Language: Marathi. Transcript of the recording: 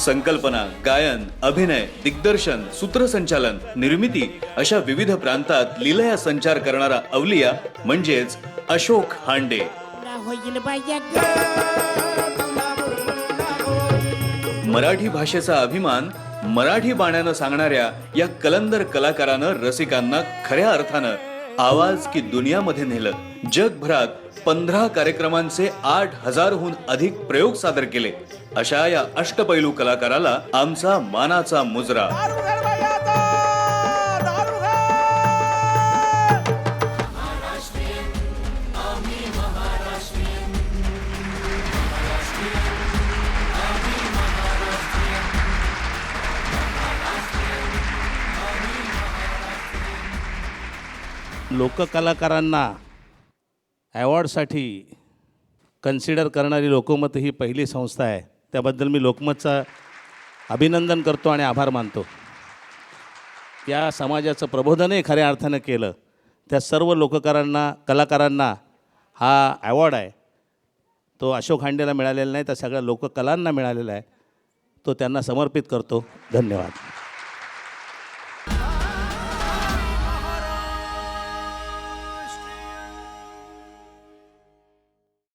संकल्पना, गायन, अभिनय, दिग्दर्शन, सूत्रसंचालन, निर्मिती अशा विविध प्रांतात लीलया संचार करणारा अवलिया म्हणजेच अशोक हांडे. मराठी भाषेचा अभिमान मराठी बाण्यानं सांगणाऱ्या या कलंदर कलाकारानं रसिकांना खऱ्या अर्थानं आवाज की दुनियामध्ये नेलं. जगभरात 15 कार्यक्रमांचे 8,000हून अधिक प्रयोग सादर केले. अशा या अष्टपैलू कलाकाराला आमचा मानाचा मुजरा. लोककलाकारांना ॲवॉर्डसाठी कन्सिडर करणारी लोकमत ही पहिली संस्था आहे. त्याबद्दल मी लोकमतचं अभिनंदन करतो आणि आभार मानतो. या समाजाचं प्रबोधनही खऱ्या अर्थानं केलं. त्या सर्व कलाकारांना हा ॲवॉर्ड आहे तो अशोक हांडेला मिळालेला नाही, तर सगळ्या लोककलांना मिळालेला आहे. तो त्यांना समर्पित करतो. धन्यवाद.